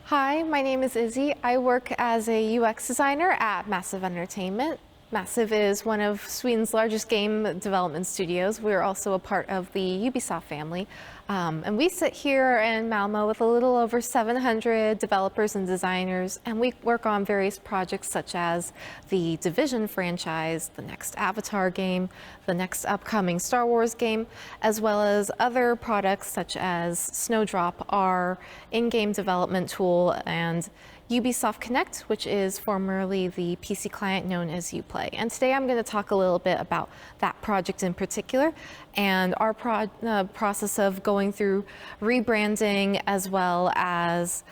Hi, my name is Izzy. I work as a UX designer at Massive Entertainment. Massive is one of Sweden's largest game development studios. We're also a part of the Ubisoft family. And we sit here in Malmo with a little over 700 developers and designers, and we work on various projects such as the Division franchise, the next Avatar game, the next upcoming Star Wars game, as well as other products such as Snowdrop, our in-game development tool, and Ubisoft Connect, which is formerly the PC client known as Uplay. And today I'm going to talk a little bit about that project in particular and our process of going through rebranding as well as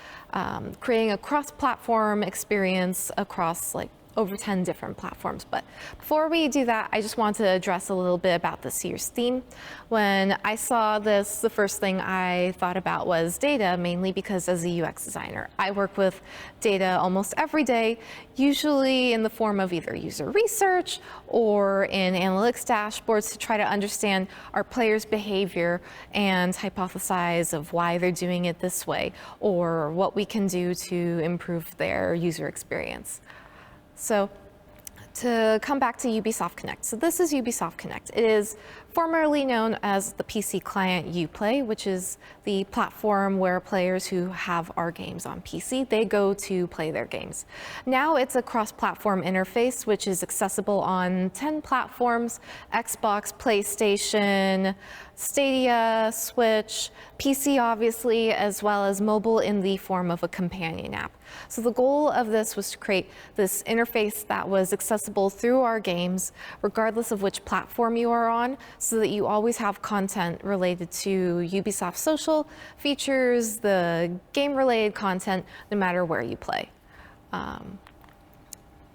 creating a cross-platform experience across over 10 different platforms. But before we do that, I just want to address a little bit about this year's theme. When I saw this, the first thing I thought about was data, mainly because as a UX designer, I work with data almost every day, usually in the form of either user research or in analytics dashboards to try to understand our players' behavior and hypothesize of why they're doing it this way or what we can do to improve their user experience. So to come back to Ubisoft Connect. So this is Ubisoft Connect. It is formerly known as the PC client Uplay, which is the platform where players who have our games on PC, they go to play their games. Now it's a cross-platform interface, which is accessible on 10 platforms: Xbox, PlayStation, Stadia, Switch, PC obviously, as well as mobile in the form of a companion app. So the goal of this was to create this interface that was accessible through our games, regardless of which platform you are on, so that you always have content related to Ubisoft social features, the game-related content, no matter where you play.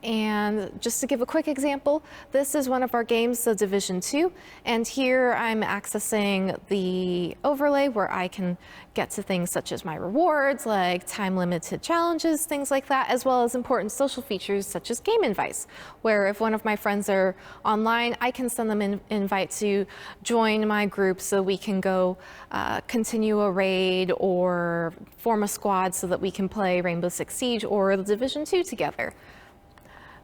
And just to give a quick example, this is one of our games, the Division 2, and here I'm accessing the overlay where I can get to things such as my rewards, like time-limited challenges, things like that, as well as important social features such as game invites, where if one of my friends are online, I can send them an invite to join my group so we can go continue a raid or form a squad so that we can play Rainbow Six Siege or the Division 2 together.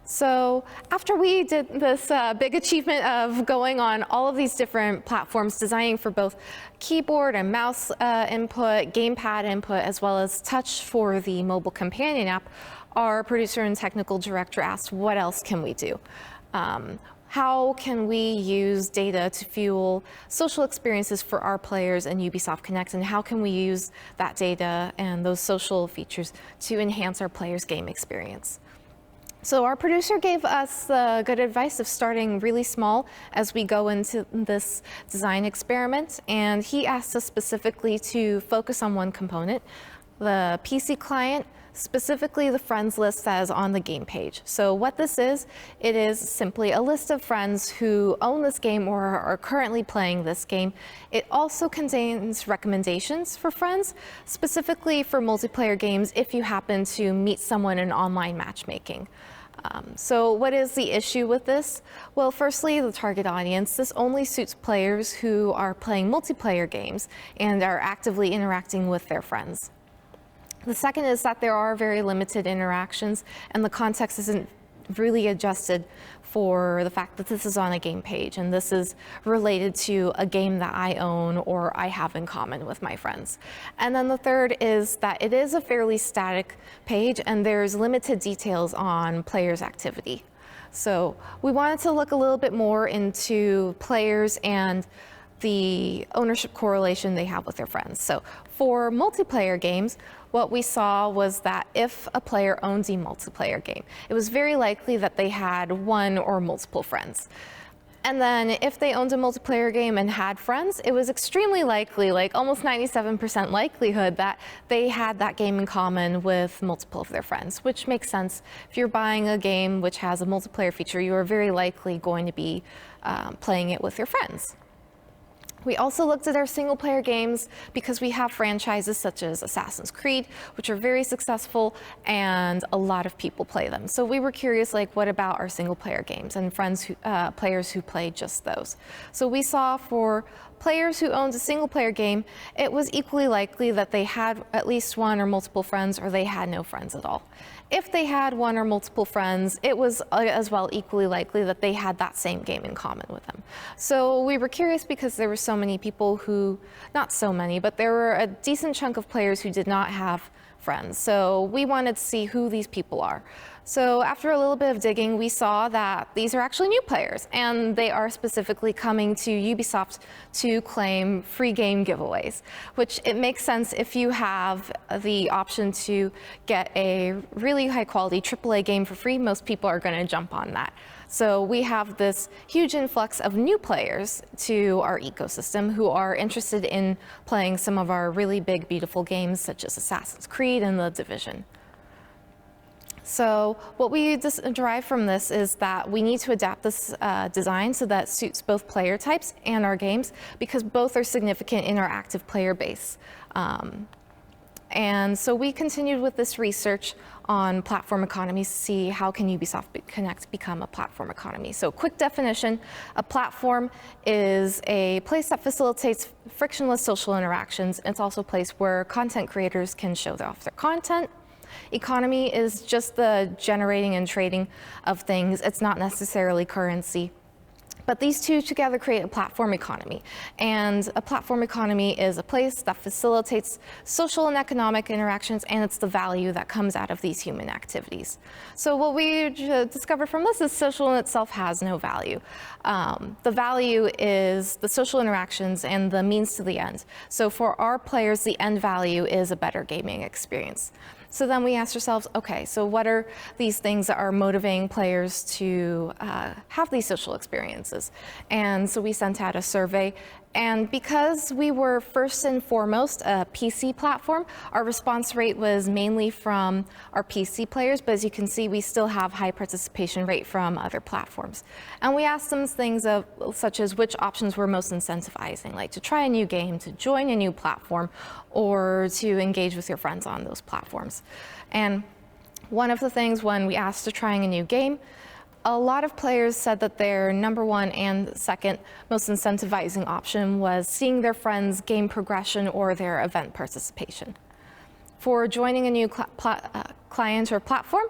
So after we did this big achievement of going on all of these different platforms, designing for both keyboard and mouse input, gamepad input, as well as touch for the mobile companion app, our producer and technical director asked, what else can we do? How can we use data to fuel social experiences for our players in Ubisoft Connect, and how can we use that data and those social features to enhance our players' game experience? So our producer gave us the good advice of starting really small as we go into this design experiment, and he asked us specifically to focus on one component, the PC client, specifically the friends list that is on the game page. So what this is, it is simply a list of friends who own this game or are currently playing this game. It also contains recommendations for friends, specifically for multiplayer games if you happen to meet someone in online matchmaking. So what is the issue with this? Well, firstly, the target audience. This only suits players who are playing multiplayer games and are actively interacting with their friends. The second is that there are very limited interactions and the context isn't really adjusted for the fact that this is on a game page and this is related to a game that I own or I have in common with my friends. And then the third is that it is a fairly static page and there's limited details on players' activity. So we wanted to look a little bit more into players and the ownership correlation they have with their friends. So for multiplayer games, what we saw was that if a player owns a multiplayer game, it was very likely that they had one or multiple friends. And then if they owned a multiplayer game and had friends, it was extremely likely, like almost 97% likelihood, that they had that game in common with multiple of their friends, which makes sense. If you're buying a game which has a multiplayer feature, you are very likely going to be playing it with your friends. We also looked at our single-player games because we have franchises such as Assassin's Creed, which are very successful, and a lot of people play them. So we were curious, like, what about our single-player games and players who play just those? So we saw for players who owned a single-player game, it was equally likely that they had at least one or multiple friends, or they had no friends at all. If they had one or multiple friends, it was as well equally likely that they had that same game in common with them. So we were curious because there were so many people who, not so many, but there were a decent chunk of players who did not have friends. So we wanted to see who these people are. So after a little bit of digging, we saw that these are actually new players, and they are specifically coming to Ubisoft to claim free game giveaways, which it makes sense if you have the option to get a really high quality AAA game for free. Most people are going to jump on that. So we have this huge influx of new players to our ecosystem who are interested in playing some of our really big, beautiful games such as Assassin's Creed and The Division. So what we derive from this is that we need to adapt this design so that it suits both player types and our games, because both are significant in our active player base. And so we continued with this research on platform economies to see how can Ubisoft Connect become a platform economy. So quick definition, a platform is a place that facilitates frictionless social interactions. It's also a place where content creators can show off their content. Economy is just the generating and trading of things. It's not necessarily currency. But these two together create a platform economy. And a platform economy is a place that facilitates social and economic interactions, and it's the value that comes out of these human activities. So what we discovered from this is social in itself has no value. The value is the social interactions and the means to the end. So for our players, the end value is a better gaming experience. So then we asked ourselves, okay, so what are these things that are motivating players to have these social experiences? And so we sent out a survey. And because we were first and foremost a PC platform, our response rate was mainly from our PC players, but as you can see, we still have high participation rate from other platforms. And we asked them things such as which options were most incentivizing, like to try a new game, to join a new platform, or to engage with your friends on those platforms. And one of the things when we asked to trying a new game, a lot of players said that their number one and second most incentivizing option was seeing their friends' game progression or their event participation. For joining a new client or platform,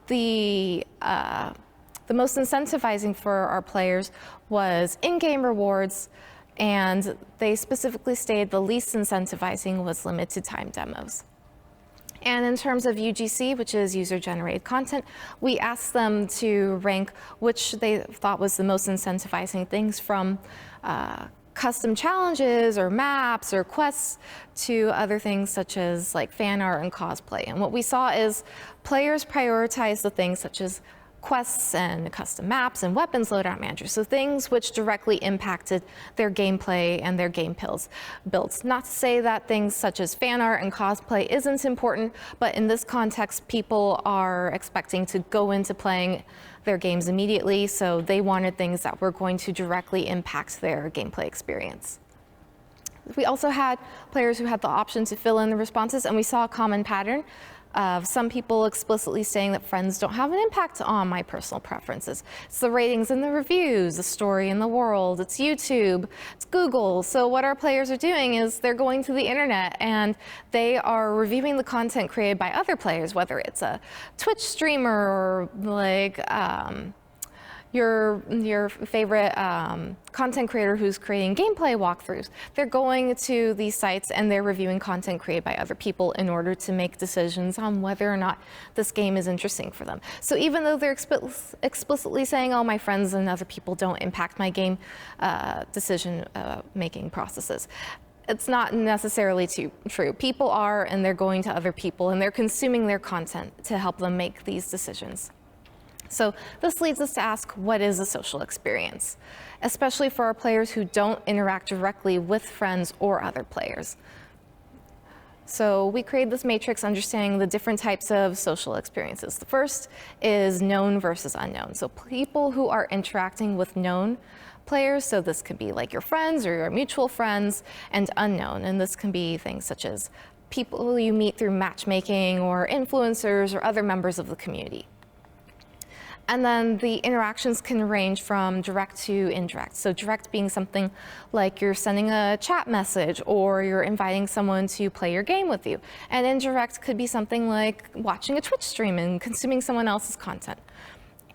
the most incentivizing for our players was in-game rewards, and they specifically stated the least incentivizing was limited time demos. And in terms of UGC, which is user-generated content, we asked them to rank which they thought was the most incentivizing things, from custom challenges or maps or quests to other things such as like fan art and cosplay. And what we saw is players prioritize the things such as quests and custom maps and weapons loadout managers, so things which directly impacted their gameplay and their game builds. Not to say that things such as fan art and cosplay isn't important, but in this context, people are expecting to go into playing their games immediately, so they wanted things that were going to directly impact their gameplay experience. We also had players who had the option to fill in the responses, and we saw a common pattern of some people explicitly saying that friends don't have an impact on my personal preferences. It's the ratings and the reviews, the story in the world, it's YouTube, it's Google. So what our players are doing is they're going to the internet and they are reviewing the content created by other players, whether it's a Twitch streamer or like your favorite content creator who's creating gameplay walkthroughs. They're going to these sites and they're reviewing content created by other people in order to make decisions on whether or not this game is interesting for them. So even though they're explicitly saying, oh, my friends and other people don't impact my game decision making processes, it's not necessarily true. People are, and they're going to other people and they're consuming their content to help them make these decisions. So this leads us to ask, what is a social experience? Especially for our players who don't interact directly with friends or other players. So we created this matrix understanding the different types of social experiences. The first is known versus unknown. So people who are interacting with known players, so this could be like your friends or your mutual friends, and unknown. And this can be things such as people you meet through matchmaking or influencers or other members of the community. And then the interactions can range from direct to indirect. So direct being something like you're sending a chat message or you're inviting someone to play your game with you. And indirect could be something like watching a Twitch stream and consuming someone else's content.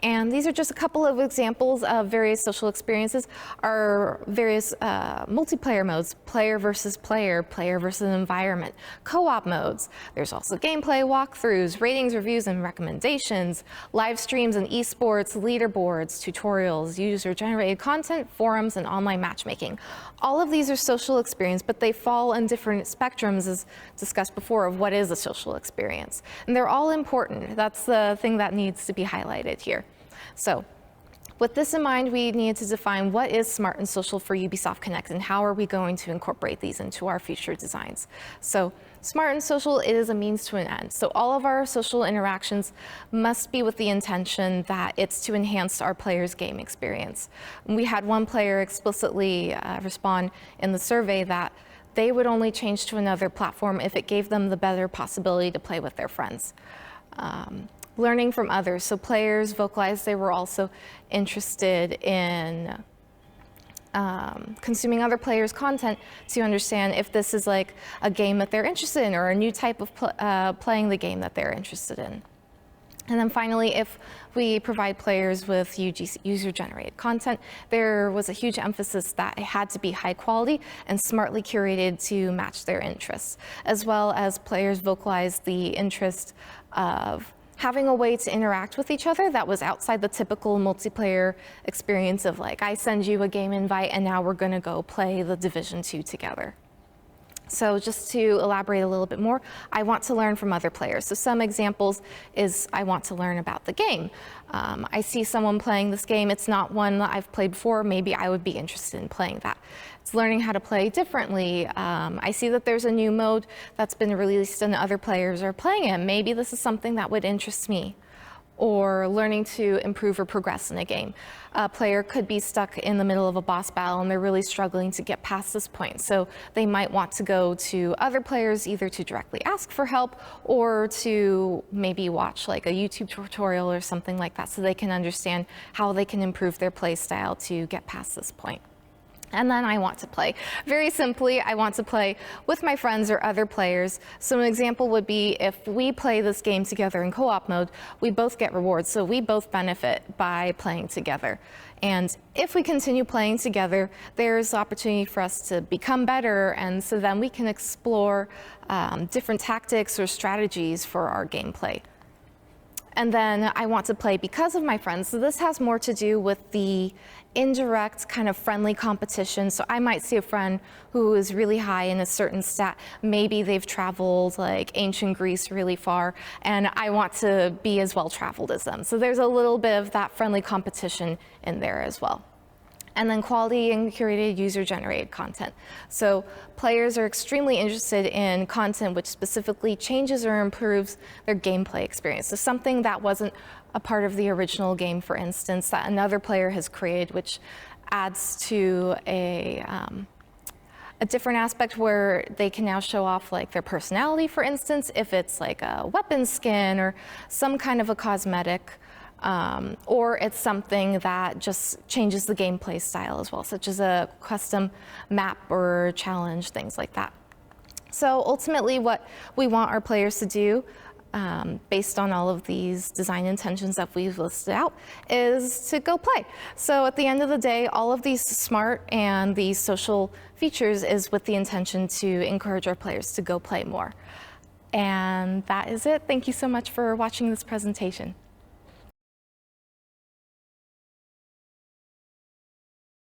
And these are just a couple of examples of various social experiences. Our various multiplayer modes: player versus player, player versus environment, co-op modes. There's also gameplay, walkthroughs, ratings, reviews, and recommendations, live streams and esports, leaderboards, tutorials, user-generated content, forums, and online matchmaking. All of these are social experience, but they fall in different spectrums, as discussed before, of what is a social experience. And they're all important. That's the thing that needs to be highlighted here. So with this in mind, we needed to define what is smart and social for Ubisoft Connect and how are we going to incorporate these into our future designs. So smart and social is a means to an end. So all of our social interactions must be with the intention that it's to enhance our players' game experience. We had one player explicitly respond in the survey that they would only change to another platform if it gave them the better possibility to play with their friends. Learning from others. So players vocalized they were also interested in consuming other players' content to understand if this is like a game that they're interested in or a new type of playing the game that they're interested in. And then finally, if we provide players with user-generated content, there was a huge emphasis that it had to be high quality and smartly curated to match their interests, as well as players vocalized the interest of having a way to interact with each other that was outside the typical multiplayer experience of like, I send you a game invite and now we're gonna go play the Division 2 together. So just to elaborate a little bit more, I want to learn from other players. So some examples is I want to learn about the game. I see someone playing this game, it's not one that I've played before, maybe I would be interested in playing that. It's learning how to play differently. I see that there's a new mode that's been released and other players are playing it. Maybe this is something that would interest me. Or learning to improve or progress in a game. A player could be stuck in the middle of a boss battle and they're really struggling to get past this point. So they might want to go to other players either to directly ask for help or to maybe watch like a YouTube tutorial or something like that so they can understand how they can improve their play style to get past this point. And then I want to play. Very simply, I want to play with my friends or other players. So an example would be if we play this game together in co-op mode, we both get rewards. So we both benefit by playing together. And if we continue playing together, there's opportunity for us to become better. And so then we can explore different tactics or strategies for our gameplay. And then I want to play because of my friends. So this has more to do with the indirect kind of friendly competition. So I might see a friend who is really high in a certain stat. Maybe they've traveled like ancient Greece really far, and I want to be as well traveled as them. So there's a little bit of that friendly competition in there as well. And then quality and curated user-generated content. So players are extremely interested in content which specifically changes or improves their gameplay experience. So something that wasn't a part of the original game, for instance, that another player has created, which adds to a different aspect where they can now show off like their personality, for instance, if it's like a weapon skin or some kind of a cosmetic. Or it's something that just changes the gameplay style as well, such as a custom map or challenge, things like that. So ultimately what we want our players to do, based on all of these design intentions that we've listed out, is to go play. So at the end of the day, all of these smart and these social features is with the intention to encourage our players to go play more. And that is it. Thank you so much for watching this presentation.